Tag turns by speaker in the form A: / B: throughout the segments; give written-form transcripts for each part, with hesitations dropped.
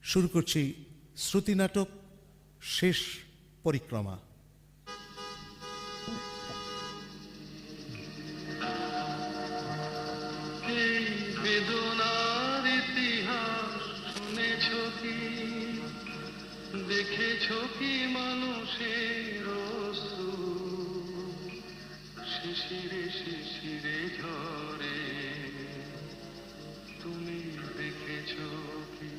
A: শুরু করছি শ্রুতি নাটক শেষ পরিক্রমা।
B: এই বেদনার ইতিহাস শুনেছ কি, দেখেছ কি মানুষের অশ্রু শিশিরে শিশিরে ঝরে, তুমি দেখেছ কি?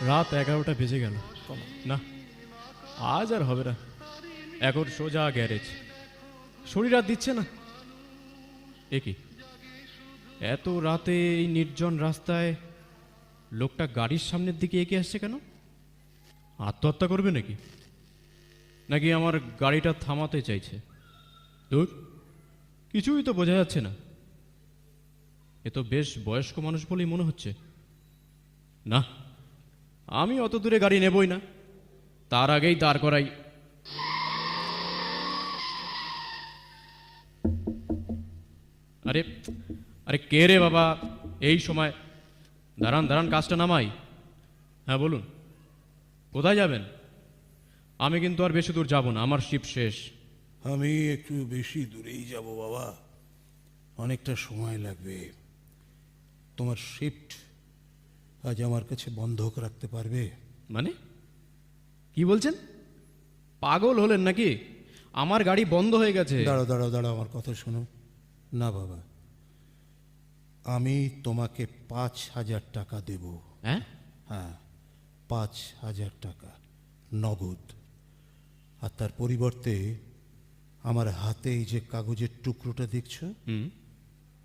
C: রাত 11টা বেজে গেল। না, আজ আর হবে না। এখন সোজা গ্যারেজ। শরীর আর দিচ্ছে না। এ কি, এত রাতে এই নির্জন রাস্তায় লোকটা গাড়ির সামনের দিকে এগিয়ে আসছে কেন? আত্মহত্যা করবে নাকি? নাকি আমার গাড়িটা থামাতে চাইছে? দূর, কিছুই তো বোঝা যাচ্ছে না। এ তো বেশ বয়স্ক মানুষ বলেই মনে হচ্ছে। না, আমি অত দূরে গাড়ি নেবই না, তার আগেই দাঁড় করাই। আরে আরে কে রে বাবা এই সময়? দাঁড়ান দাঁড়ান, কাজটা নামাই। হ্যাঁ বলুন, কোথায় যাবেন? আমি কিন্তু আর বেশি দূর যাব না, আমার শিফট শেষ।
A: আমি একটু বেশি দূরেই যাব বাবা, অনেকটা সময় লাগবে। তোমার শিফট আজ আমার কাছে বন্ধক রাখতে পারবে?
C: মানে কি বলছেন? পাগল হলেন নাকি? আমার গাড়ি বন্ধ হয়ে গেছে।
A: দাঁড়াও দাঁড়াও দাঁড়াও, আমার কথা শোনো। না বাবা, আমি তোমাকে 5,000 টাকা দেব।
C: হ্যাঁ?
A: হ্যাঁ, 5,000 টাকা নগদ। আর তার পরিবর্তে আমার হাতে এই যে কাগজের টুকরোটা দেখছো,
C: হুম।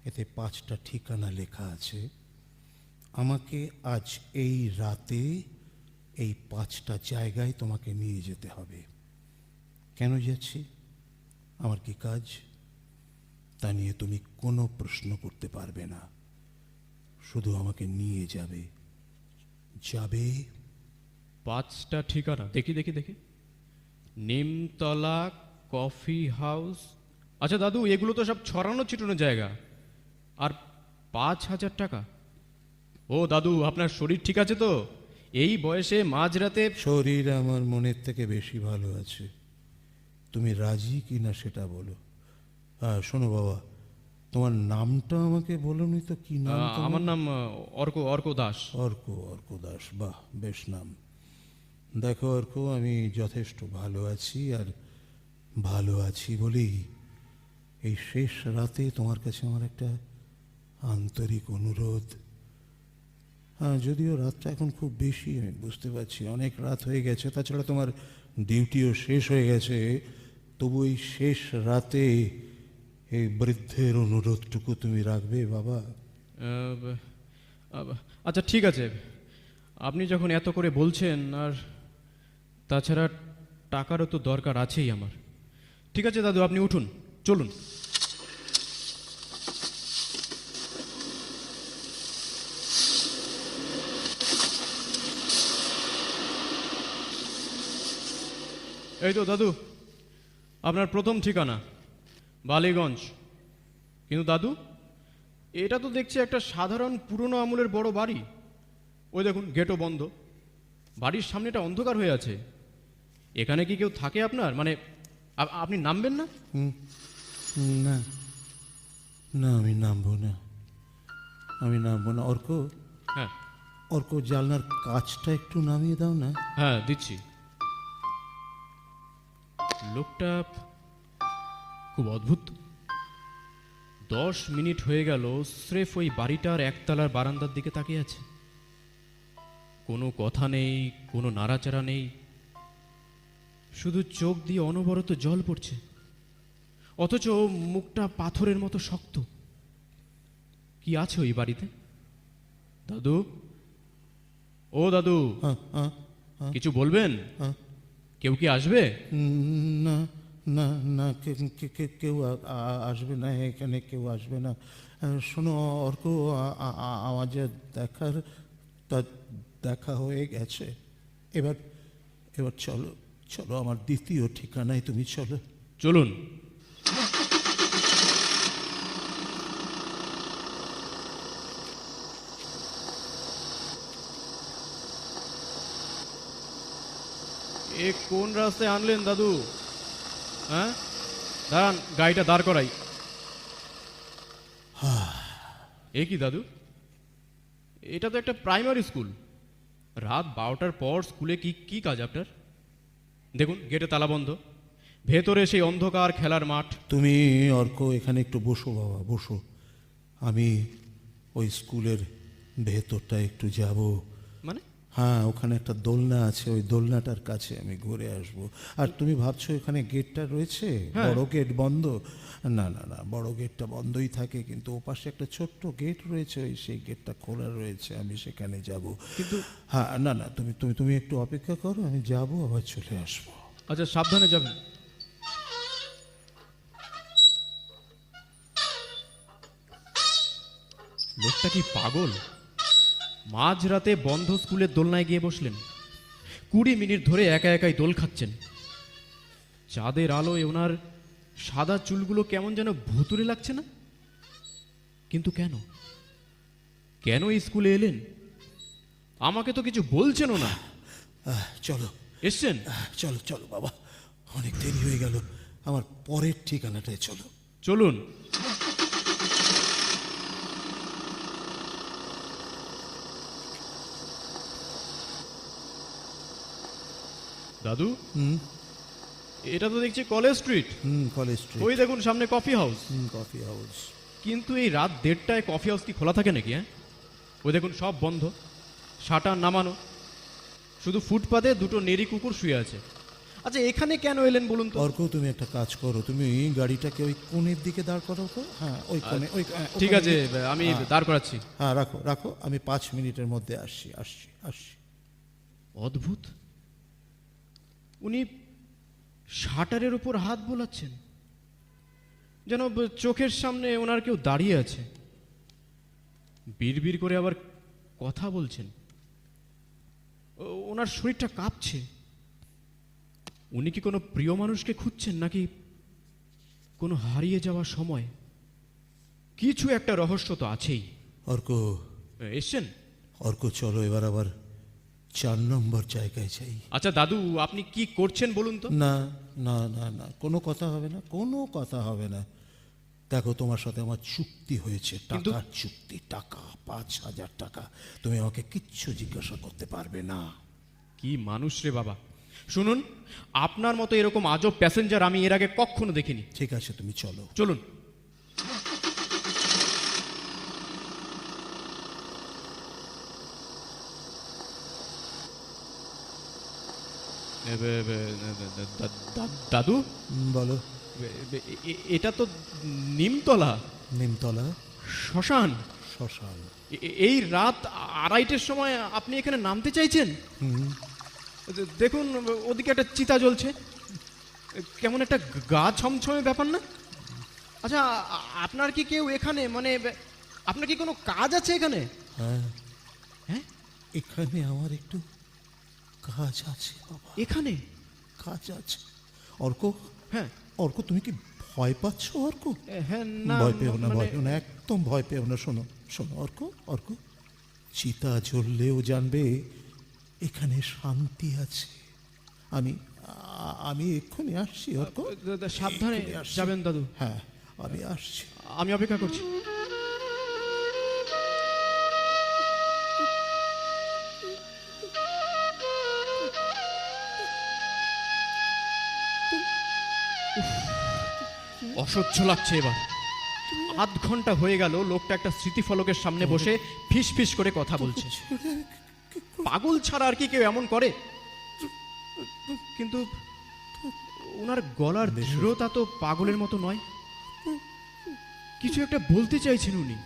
A: এতে 5টা ঠিকানা লেখা আছে। আমাকে আজ এই রাতে এই 5টা জায়গায় তোমাকে নিয়ে যেতে হবে। কেন যাচ্ছি, আমার কি কাজ, তা নিয়ে তুমি কোনো প্রশ্ন করতে পারবে না। শুধু আমাকে নিয়ে যাবে। যাবে?
C: 5টা ঠিকানা দেখি দেখি দেখি। Nimtala coffee house. আচ্ছা দাদু, এগুলো তো সব ছড়ানো ছিটানো জায়গা। আর 5,000 টাকা? ও দাদু, আপনার শরীর ঠিক আছে তো? এই বয়সে মাঝরাতে?
A: শরীর আমার মনের থেকে বেশি ভালো আছে। তুমি রাজি কি না সেটা বলো। শোনো বাবা, তোমার নামটা আমাকে বলোনি তো, কি নাম তোমার?
C: আমার নাম অর্ক, অর্ক দাস।
A: অর্ক, অর্ক দাস, বাহ, বেশ নাম। দেখো অর্ক, আমি যথেষ্ট ভালো আছি, আর ভালো আছি বলেই এই শেষ রাতে তোমার কাছে আমার একটা আন্তরিক অনুরোধ। হ্যাঁ, যদিও রাতটা এখন খুব বেশি, আমি বুঝতে পারছি, অনেক রাত হয়ে গেছে, তাছাড়া তোমার ডিউটিও শেষ হয়ে গেছে, তবু এই শেষ রাতে এই বৃদ্ধের অনুরোধটুকু তুমি রাখবে বাবা?
C: আচ্ছা ঠিক আছে, আপনি যখন এত করে বলছেন, আর তাছাড়া টাকারও তো দরকার আছেই আমার। ঠিক আছে দাদু, আপনি উঠুন, চলুন। এই তো দাদু, আপনার প্রথম ঠিকানা বালিগঞ্জ। কিন্তু দাদু, এটা তো দেখছি একটা সাধারণ পুরনো আমলের বড় বাড়ি। ওই দেখুন, গেটও বন্ধ, বাড়ির সামনেটা অন্ধকার হয়ে আছে। এখানে কি কেউ থাকে আপনার? মানে আপনি নামবেন না?
A: না না, আমি নামবো না, আমি নামবো না। অর্ক,
C: হ্যাঁ
A: অর্ক, জানলার কাজটা একটু নামিয়ে দাও না।
C: হ্যাঁ দিচ্ছি। লোকটা খুব অদ্ভুত। 10 মিনিট হয়ে গেল স্রেফ ওই বাড়িটার একতলার বারান্দার দিকে তাকিয়ে আছে। কোনো কথা নেই, কোনো নাড়াচাড়া নেই, শুধু চোখ দিয়ে অনবরত জল পড়ছে, অথচ মুখটা পাথরের মতো শক্ত। কি আছে ওই বাড়িতে? দাদু, ও দাদু,
A: হ্যাঁ হ্যাঁ
C: কিছু বলবেন?
A: হ্যাঁ।
C: কেউ কি আসবে?
A: না না না, কেউ আসবে না, এখানে কেউ আসবে না। শোনো অর্ক, আমার যা দেখার তা দেখা হয়ে গেছে। এবার এবার চলো, চলো আমার দ্বিতীয় ঠিকানায় তুমি চলো।
C: চলুন। এ কোন রাস্তায় আনলেন দাদু? হ্যাঁ, দাঁড়ান, গাড়িটা দাঁড় করাই। এ কি দাদু, এটা তো একটা প্রাইমারি স্কুল। রাত 12টার পর স্কুলে কি কি কাজ আপনার? দেখুন, গেটে তালা বন্ধ, ভেতরে সেই অন্ধকার খেলার মাঠ।
A: তুমি অর্ক এখানে একটু বসো বাবা, বসো। আমি ওই স্কুলের ভেতরটা একটু যাব।
C: মানে?
A: হ্যাঁ, ওখানে একটা দোলনা আছে, ওই দোলনাটার কাছে আমি ঘুরে আসব। আর তুমি ভাবছো এখানে গেটটা রয়েছে,
C: হ্যাঁ।
A: বড় গেট বন্ধ? না না না, বড় গেটটা বন্ধই থাকে, কিন্তু ওপাশে একটা ছোট্ট গেট রয়েছে, ওই সেই গেটটা খোলা রয়েছে, আমি সেখানে যাব।
C: কিন্তু
A: হ্যাঁ, না না, তুমি তুমি তুমি একটু অপেক্ষা করো, আমি যাব, আবার চলে আসবো।
C: আচ্ছা, সাবধানে যাবেন। লোকটা কি পাগল? মাঝরাতে বন্ধ স্কুলের দোলনায় গিয়ে বসলেন, 20 মিনিট ধরে একা একাই দোল খাচ্ছেন। চাঁদের আলোয় ওনার সাদা চুলগুলো কেমন যেন ভুতুরে লাগছে না? কিন্তু কেন কেন এই স্কুলে এলেন? আমাকে তো কিছু বলছেনও না।
A: চলো,
C: এসছেন?
A: চলো চলো বাবা, অনেক দেরি হয়ে গেল, আমার পরের ঠিকানাটায় চলো।
C: চলুন। দাদু, এটা তো দেখছি কলেজ স্ট্রিট।
A: College street.
C: ওই দেখুন সামনে কফি হাউস।
A: Coffee house.
C: কিন্তু এই রাত 1:30টায় কফি হাউস কি খোলা থাকে নাকি? হ্যাঁ, ওই দেখুন সব বন্ধ, শাটার নামানো, শুধু ফুটপাতে দুটো নেড়ি কুকুর শুয়ে আছে। আচ্ছা, এখানে কেন এলেন বলুন তো?
A: অর্ক, তুমি একটা কাজ করো, তুমি গাড়িটাকে ওই কোণের দিকে দাঁড় করাও তো। হ্যাঁ, ওই কোণে, ওই
C: ঠিক
A: ওখানে
C: আছে,
A: গিয়ে-
C: আমি
A: হ্যাঁ,
C: দাঁড় করাচ্ছি।
A: হ্যাঁ, রাখো রাখো, আমি 5 মিনিটের মধ্যে আসছি আসছি আসছি।
C: অদ্ভুত, উনি শাটারের উপর হাত বোলাচ্ছেন, যেন চোখের সামনে ওনার কেউ দাঁড়িয়ে আছে, বিড়বিড় করে আবার কথা বলছেন। ওনার শরীরটা কাঁপছে। উনি কি কোনো প্রিয় মানুষকে খুঁজছেন, নাকি কোনো হারিয়ে যাওয়া সময়? কিছু একটা রহস্য তো আছেই।
A: অর্ক,
C: এসছেন?
A: অর্ক, চলো এবার আবার 4 নম্বর জায়গায় যাই।
C: আচ্ছা দাদু, আপনি কি করছেন বলুন তো?
A: না না না না, কোনো কথা হবে না, কোনো কথা হবে না। দেখো, তোমার সাথে আমার চুক্তি হয়েছে, টাকার চুক্তি, টাকা 5,000 টাকা। তুমি আমাকে কিচ্ছু জিজ্ঞাসা করতে পারবে না।
C: কি মানুষ রে বাবা! শুনুন, আপনার মতো এরকম আজব প্যাসেঞ্জার আমি এর আগে কখনো দেখিনি।
A: ঠিক আছে, তুমি চলো।
C: চলুন। দাদু,
A: বলো।
C: এটা তো নিমতলা
A: নিমতলা
C: শ্মশান।
A: শ্মশান।
C: এই রাত 2:30টার সময় আপনি এখানে নামতে চাইছেন? দেখুন, ওদিকে একটা চিতা জ্বলছে, কেমন একটা গা ছমছমে ব্যাপার না? আচ্ছা, আপনার কি কেউ এখানে, মানে আপনার কি কোনো কাজ আছে এখানে?
A: হ্যাঁ,
C: হ্যাঁ,
A: এখানে আমার একটু কাজ আছে বাবা,
C: এখানে
A: কাজ আছে। অর্ক,
C: হ্যাঁ
A: অর্ক, তুমি কি ভয় পাচ্ছ অর্ক?
C: হ্যাঁ, না
A: ভয় পেও না,
C: মানে-
A: ভয় পেও না, একদম ভয় পেও না। শোনো শোনো অর্ক, অর্ক, চিতা জ্বললেও জানবে এখানে শান্তি আছে। আমি আমি এক্ষুনি আসছি অর্ক।
C: সাবধানে
A: এক্ষুনি আসছি।
C: যাবেন দাদু।
A: হ্যাঁ, আমি আসছি।
C: আমি অপেক্ষা করছি। উফ, অসহ্য লাগছে এবার। 8 ঘন্টা হয়ে গেল লোকটা একটা স্মৃতিফলকের সামনে বসে ফিস ফিস করে কথা বলছে। পাগল ছাড়া আর কি কেউ এমন করে? কিন্তু ওনার গলার দৃঢ়তা তো পাগলের মতো নয়। কিছু একটা বলতে চাইছেন উনি।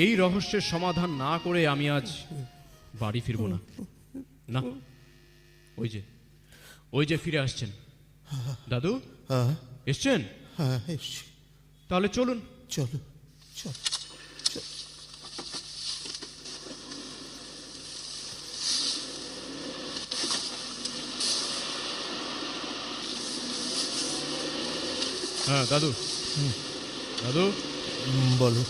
C: এই রহস্যের সমাধান না করে আমি আজ বাড়ি ফিরবো না। না, ওই যে ফিরে আসছেন। দাদু,
A: হ্যাঁ
C: এসছেন?
A: হ্যাঁ, এসছি।
C: তাহলে চলুন।
A: চলো চলো চলো।
C: হ্যাঁ দাদু, দাদু,
A: বলো।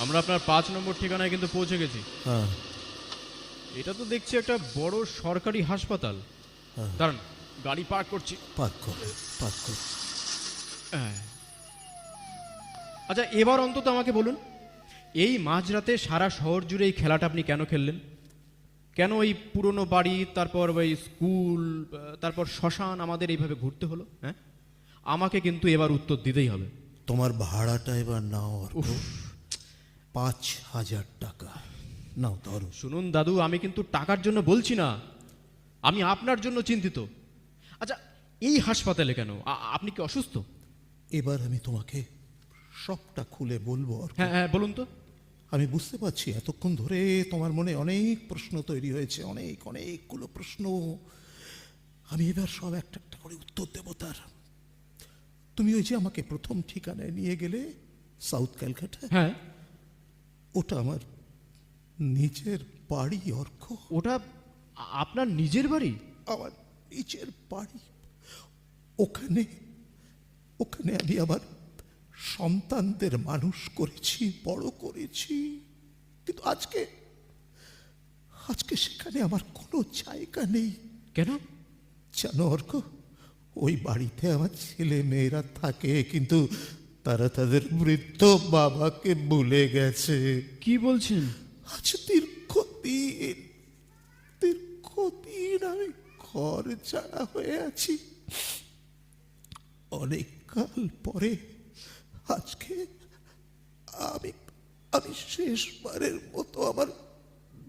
C: আমরা আপনার 5 নম্বর ঠিকানায় কিন্তু পৌঁছে গেছি।
A: হ্যাঁ,
C: এটা তো দেখছি একটা বড় সরকারি হাসপাতাল। দাঁড়ান, গাড়ি পার্ক করছি।
A: পার্ক করো, পার্ক করো।
C: হ্যাঁ। আচ্ছা, এবার অন্তত আমাকে বলুন, এই মাঝরাতে সারা শহর জুড়ে এই খেলাটা আপনি কেন খেললেন? কেন ওই পুরনো বাড়ি, তারপর ওই স্কুল, তারপর শ্মশান আমাদের এইভাবে ঘুরতে হলো? হ্যাঁ, আমাকে কিন্তু এবার উত্তর দিতেই হবে।
A: তোমার ভাড়াটা এবার নাও অর্ক, 5,000 টাকা নাও, ধরো।
C: শুনুন দাদু, আমি কিন্তু টাকার জন্য বলছি না, আমি আপনার জন্য চিন্তিত। আচ্ছা, এই হাসপাতালে কেন? আপনি কি অসুস্থ?
A: এবার আমি তোমাকে সবটা খুলে বলবো অর্ক।
C: হ্যাঁ হ্যাঁ, বলুন তো।
A: আমি বুঝতে পারছি এতক্ষণ ধরে তোমার মনে অনেক প্রশ্ন তৈরি হয়েছে, অনেকগুলো প্রশ্ন। আমি এবার সব একটা একটা করে উত্তর দেব তার। তুমি ওই যে আমাকে প্রথম ঠিকানায় নিয়ে গেলে, সাউথ ক্যালকাটা,
C: হ্যাঁ,
A: ওটা আমার নিজের বাড়ি অর্ক।
C: ওটা আপনার নিজের বাড়ি?
A: আমার নিজের বাড়ি। ওখানে ওখানে আমি আমার সন্তানদের মানুষ করেছি, বড় করেছি। কিন্তু আজকে আজকে সেখানে আমার কোনো জায়গা নেই।
C: কেন?
A: জানো অর্ক, ওই বাড়িতে আমার ছেলে মেয়েরা থাকে, কিন্তু তারা তাদের বৃদ্ধ বাবাকে ভুলে গেছে।
C: কি বলছেন?
A: আজ দীর্ঘদিন আমি ঘর ছাড়া হয়ে আছি। অনেক কাল পরে আজকে আমি আমি শেষবারের মতো আমার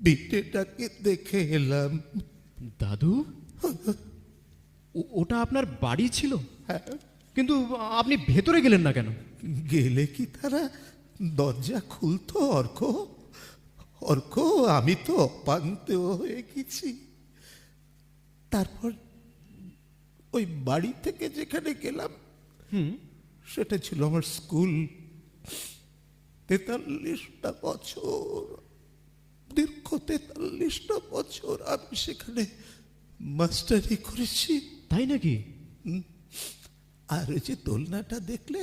A: বিটেটাকে দেখে এলাম।
C: দাদু, ওটা আপনার বাড়ি ছিল?
A: হ্যাঁ,
C: কিন্তু আপনি ভেতরে গেলেন না কেন?
A: গেলে কি তারা দরজা খুলতো অর্ক? অর্ক, আমি তো অপান্তেও হয়ে গেছি। তারপর ওই বাড়ি থেকে যেখানে গেলাম, সেটা ছিল আমার স্কুল। 43টা বছর, দীর্ঘ 43টা বছর আমি সেখানে মাস্টারি করেছি।
C: তাই নাকি?
A: আর ওই যে দোলনাটা দেখলে,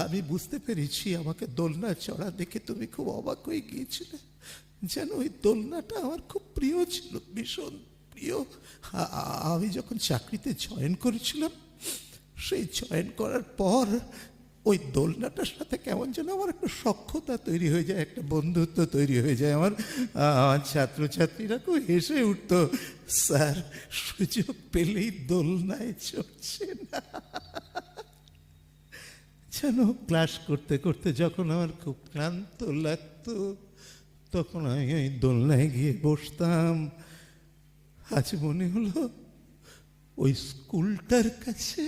A: আমি বুঝতে পেরেছি আমাকে দোলনা চড়া দেখে তুমি খুব অবাক হয়ে গিয়েছিলে। যেন ওই দোলনাটা আমার খুব প্রিয় ছিল, ভীষণ প্রিয়। আমি যখন চাকরিতে জয়েন করেছিলাম, সেই জয়েন করার পর ওই দোলনাটার সাথে কেমন যেন আমার একটা সখ্যতা তৈরি হয়ে যায়, একটা বন্ধুত্ব তৈরি হয়ে যায়। আমার ছাত্রছাত্রীরা খুব হেসে উঠতো, স্যার সুযোগ পেলেই দোলনায় চড়ছে না। যেন ক্লাস করতে করতে যখন আমার খুব ক্লান্ত লাগতো, তখন আমি ওই দোলনায় গিয়ে বসতাম। আজ মনে হলো ওই স্কুলটার কাছে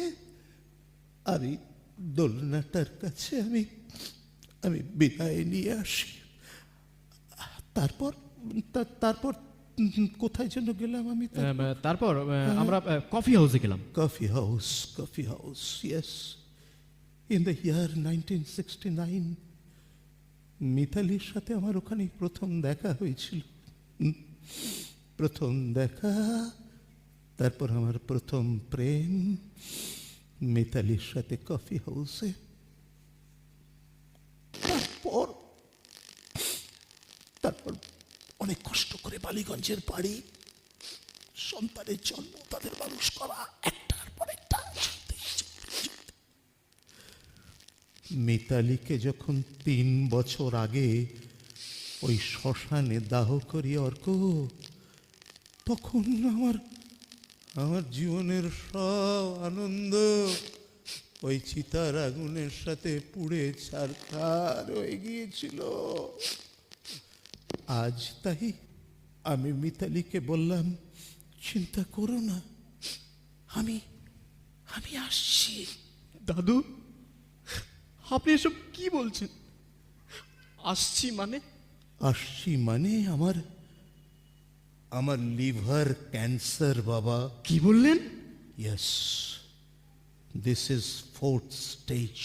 A: আর এই দোলনাটার কাছে আমি আমি বিদায় নিয়ে আসি। তারপর তারপর কোথায় যেন গেলাম আমি?
C: তারপর আমরা কফি হাউসে গেলাম।
A: Coffee house, yes. In the year 1969 মিতালির সাথে আমার ওখানে প্রথম দেখা হয়েছিল। প্রথম দেখা, তারপর আমার প্রথম প্রেম মিতালির সাথে কফি হাউসে। তারপর অনেক কষ্ট করে বালিগঞ্জের বাড়ি, সন্তানের জন্ম, তাদের মানুষ করা, একটার পর একটা। মিতালিকে যখন 3 বছর আগে ওই শ্মশানে দাহ করি অর্ক, তখন আমার জীবনের সব আনন্দ ওই চিতার আগুনের সাথে পুড়ে ছারখার হয়ে গিয়েছিল। আজ তাই আমি মিতালিকে বললাম, চিন্তা করো না, আমি আসছি।
C: দাদু, আপনি এসব কি বলছেন? আসছি মানে?
A: আসছি মানে আমার লিভার ক্যান্সার বাবা।
C: কি বললেন?
A: Yes, this is 4th stage.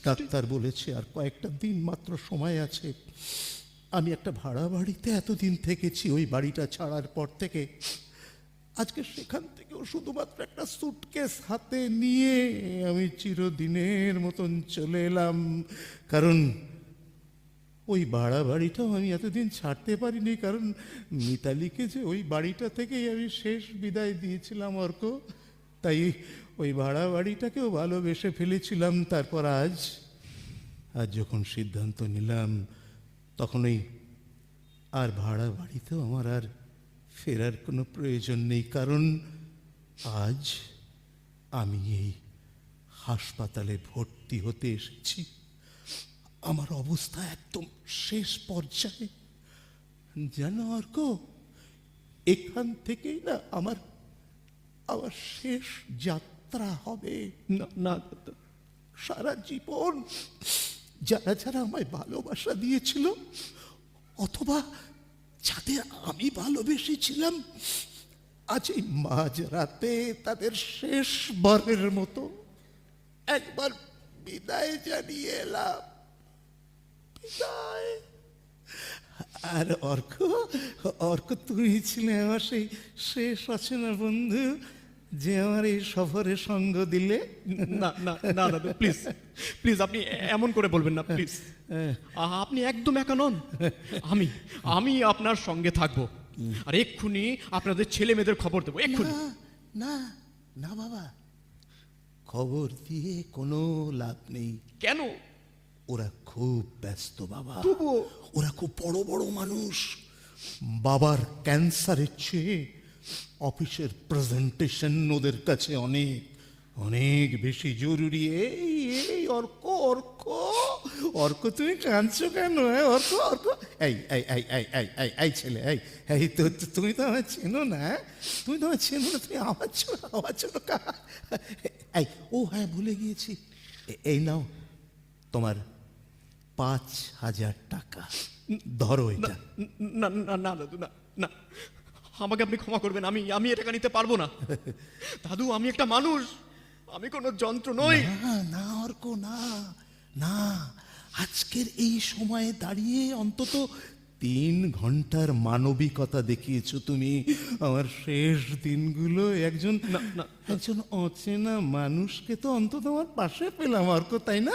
A: Doctor বলেছে আর কয়েকটা দিন মাত্র সময় আছে। আমি একটা ভাড়া বাড়িতে এতদিন থেকেছি, ওই বাড়িটা ছাড়ার পর থেকে। আজকে সেখান থেকেও শুধুমাত্র একটা সুটকেস হাতে নিয়ে আমি চিরদিনের মতন চলে এলাম। কারণ ওই ভাড়া বাড়িটাও আমি এতদিন ছাড়তে পারিনি, কারণ মিতালিকে যে ওই বাড়িটা থেকেই আমি শেষ বিদায় দিয়েছিলাম অর্ক। তাই ওই ভাড়া বাড়িটাকেও ভালোবেসে ফেলেছিলাম। তারপর আজ যখন সিদ্ধান্ত নিলাম, তখন ওই আর ভাড়া বাড়িতেও আমার আর ফেরার কোনো প্রয়োজন নেই, কারণ আজ আমি এই হাসপাতালে ভর্তি হতে এসেছি। আমার অবস্থা একদম শেষ পর্যায়ে। জানো অর্ক, এখান থেকেই না আমার আমার শেষ যাত্রা হবে।
C: না না
A: সারা জীবন যারা যারা আমায় ভালোবাসা দিয়েছিল, অথবা যাদের আমি ভালোবেসেছিলাম, আজ এই মাঝরাতে তাদের শেষবারের মতো একবার বিদায় জানিয়ে এলাম। বিদায়। আর অর্ক, অর্ক তুমি ছিলে আমার সেই শেষ অচেনা বন্ধু, যে আমার এই সফরে সঙ্গ দিলে।
C: না না না দাদু, প্লিজ প্লিজ, আপনি এমন করে বলবেন না, প্লিজ। আপনি একদম একা নন। আমি আমি আপনার সঙ্গে থাকবো, আর এক্ষুনি আপনাদের ছেলে মেয়েদের খবর দেবো, এক্ষুনি।
A: না না না বাবা, খবর দিয়ে কোনো লাভ নেই।
C: কেন?
A: ওরা খুব ব্যস্ত বাবা।
C: তবুও
A: ওরা খুব বড় বড় মানুষ। বাবার ক্যান্সারের চেয়ে অফিসের প্রেজেন্টেশন ওদের কাছে অনেক অনেক বেশি জরুরি। এই এই অর্ক, অর্ক, অর্ক, তুমি কাঁদছো কেন? অর্ক, অর্ক, এই এই এই এই এই এই এই ছেলে, এই এই তো তুমি তো আমার চেনো না, তুমি তো আমার চেনো না, তুমি আমার ছোট এই, ও হ্যাঁ ভুলে গিয়েছি, এই নাও তোমার 5,000 টাকা, ধরো এটা।
C: না না না দাদু, না না, আমাকে আপনি ক্ষমা করবেন, আমি আমি এ টাকা নিতে পারবো না। দাদু, আমি একটা মানুষ, আমি কোনো যন্ত্র নই।
A: না না অর্ক, না না, আজকের এই সময়ে দাঁড়িয়ে অন্তত 3 ঘন্টার মানবিকতা দেখিয়েছো তুমি। আমার শেষ দিনগুলো একজন একজন অচেনা মানুষকে তো অন্তত আমার পাশে পেলাম অর্ক, তাই না?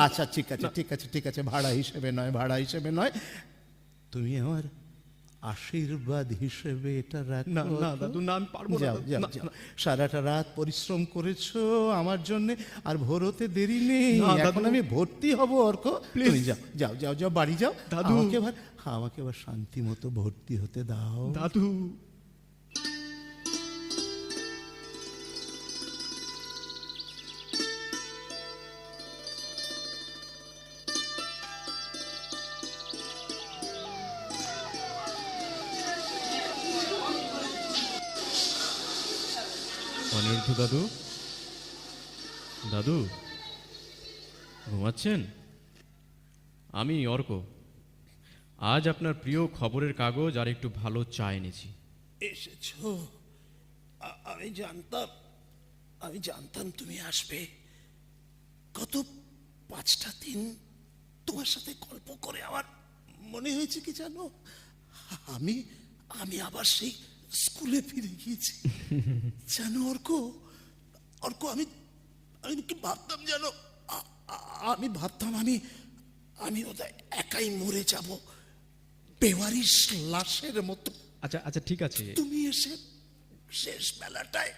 A: আচ্ছা ঠিক আছে ঠিক আছে ঠিক আছে, ভাড়া হিসেবে নয়, ভাড়া হিসেবে নয়, তুমি আমার আশীর্বাদ হিসেবে এটা রাখো।
C: না না দাদু, না, আমি পারবো না।
A: যাও যাও
C: না,
A: যাও,
C: না।
A: সারাটা রাত পরিশ্রম করেছো আমার জন্য, আর ভোর হতে দেরি নেই।
C: না, দাদু।
A: এখন আমি ভর্তি হব অর্ক, তুমি যাও যাও যাও যাও, বাড়ি যাও।
C: দাদু।
A: আমাকে এবার শান্তি মতো ভর্তি হতে দাও
C: দাদু। অনিরুদ্ধ দাদু, দাদু ঘুমাচ্ছেন? আমি অর্ক, আজ আপনার প্রিয় খবরের কাগজ আর একটু ভালো চা এনেছি।
A: এসেছো? আমি জানতাম তুমি আসবে। গত 5টা দিন তোমার সাথে গল্প করে আমার মনে হয়েছে কি জানো, আমি আমি আবার সেই স্কুলে ফিরে গিয়েছি। জানো অর্ক, অর্ক, আমি আমি কি ভাবতাম জানো, আমি ভাবতাম আমি ওদের একাই মরে যাব, বেওয়ারিশ লাশের মতো।
C: আচ্ছা আচ্ছা, ঠিক আছে।
A: তুমি এসে শেষ বেলাটায়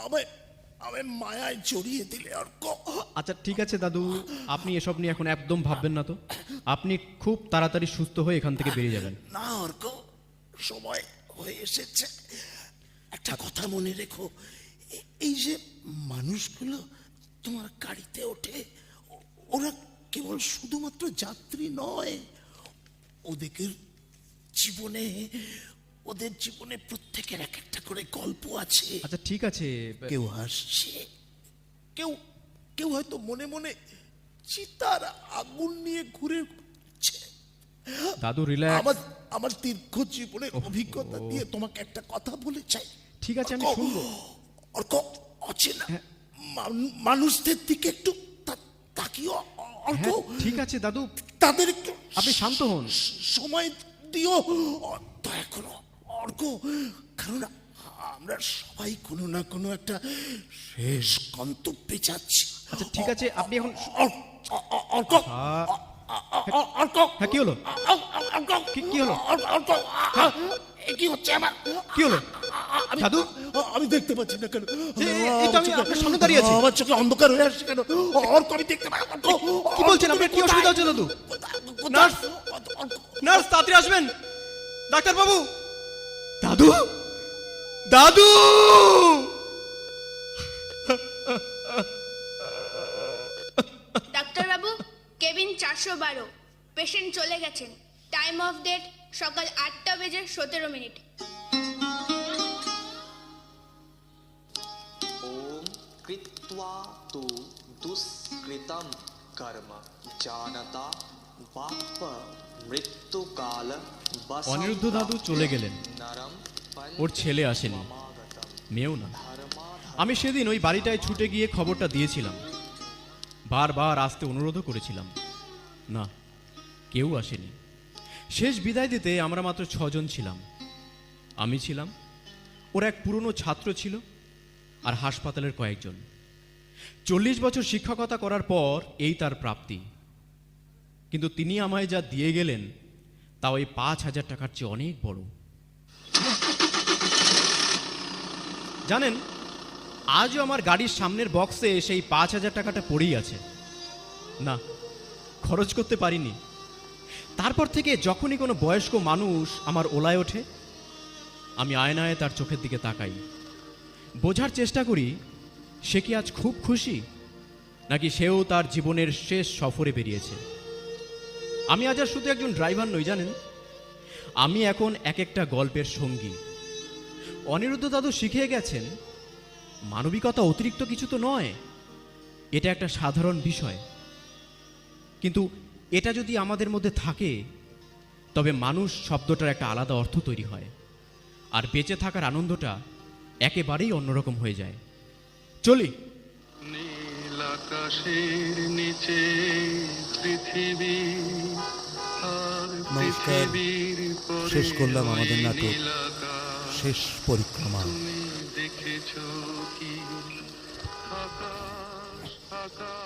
A: আমায় আমায় মায়ায় জড়িয়ে দিলে অর্ক।
C: আচ্ছা ঠিক আছে দাদু, আপনি এসব নিয়ে এখন একদম ভাববেন না তো। আপনি খুব তাড়াতাড়ি সুস্থ হয়ে এখান থেকে বেরিয়ে যাবেন।
A: না অর্ক, সময় হয়ে এসেছে। একটা কথা মনে রেখো, এই যে মানুষগুলো তোমার গাড়িতে ওঠে, ওরা কেবল শুধুমাত্র যাত্রী নয়, ওদের জীবনে প্রত্যেকের এক একটা করে গল্প আছে।
C: আচ্ছা ঠিক আছে।
A: কেউ হাসছে, কেউ কেউ হয়তো মনে মনে চিতার আগুন নিয়ে ঘুরে ঘুরছে।
C: দাদু রিল্যাক্স।
A: আমার দীর্ঘ জীবনের অভিজ্ঞতা দিয়ে তোমাকে একটা কথা বলে চাই।
C: ঠিক আছে, আমি শুনবো।
A: অর্ক, অচেনা মানুষদের দিকে একটু তাকিও অর্ক।
C: হ্যাঁ, ঠিক আছে দাদু,
A: তাদের একটু
C: আপনি শান্ত হন।
A: সময় দিও দয়া করো অর্ক, কারণ আমরা সবাই কোনো না কোনো একটা শেষ গন্তব্যে যাচ্ছি।
C: আচ্ছা ঠিক আছে, আপনি এখন
A: অর্ক,
C: হ্যাঁ কি হলো? কি হলো?
A: কি হচ্ছে আমার?
C: কি হলো দাদু?
A: আমি দেখতে পাচ্ছি না কেন?
C: এই তো আমি আপনার সামনে দাঁড়িয়ে আছি।
A: আমার চোখে অন্ধকার হয়ে আসছে কেন? অর্ক আমি দেখতে পাই।
C: কি বলছেন? আপনার কি অসুবিধা হচ্ছে দাদু? নার্স, নার্স তাড়াতাড়ি আসবেন। ডাক্তার বাবু, দাদু, দাদু!
D: ডাক্তারবাবু, কেবিন 412, পেশেন্ট চলে গেছেন। টাইম অফ ডেট সকাল 8:17
E: ॐ कृत्वा तु दुष्कृतं कर्म जानता बाप मृत्युकाल
C: অনিরুদ্ধ দাদু চলে গেলেন।
E: नरम
C: ওর ছেলে আসেনি, মেয়েও না। আমি সেদিন ওই বাড়িটায় ছুটে গিয়ে খবরটা দিয়েছিলাম, বারবার আসতে অনুরোধও করেছিলাম। না, কেউ আসেনি। শেষ বিদায় দিতে আমরা মাত্র 6 জন ছিলাম। আমি ছিলাম, ওর এক পুরনো ছাত্র ছিল, আর হাসপাতালের কয়েকজন। 40 বছর শিক্ষকতা করার পর এই তার প্রাপ্তি। কিন্তু তিনি আমায় যা দিয়ে গেলেন তা ওই 5,000 টাকার চেয়ে অনেক বড়। জানেন, আজও আমার গাড়ির সামনের বক্সে সেই 5,000 টাকাটা পড়েই আছে। না, খরচ করতে পারিনি। তারপর থেকে যখনই কোনো বয়স্ক মানুষ আমার ওলায় ওঠে, আমি আয়নায় তার চোখের দিকে তাকাই, বোঝার চেষ্টা করি সে কি আজ খুব খুশি, নাকি সেও তার জীবনের শেষ সফরে বেরিয়েছে। আমি আজ আর শুধু একজন ড্রাইভার নই, জানেন, আমি এখন এক একটা গল্পের সঙ্গী। অনিরুদ্ধ দাদু শিখিয়ে গেছেন, মানবিকতা অতিরিক্ত কিছু তো নয়, এটা একটা সাধারণ বিষয়। কিন্তু এটা যদি আমাদের মধ্যে থাকে, তবে মানুষ শব্দটার একটা আলাদা অর্থ তৈরি হয়, আর বেঁচে থাকার আনন্দটা একেবারেই অন্যরকম হয়ে যায়। চলি।
B: নীল আকাশের নিচে পৃথিবী, আর
A: নমস্কার।
B: পৃথিবীর পরে
A: শেষ করলাম আমাদের নাটক
B: নীল আকাশ।
A: শেষ পরিক্রমা।
B: তুমি দেখেছো কি আকাশ, আকাশ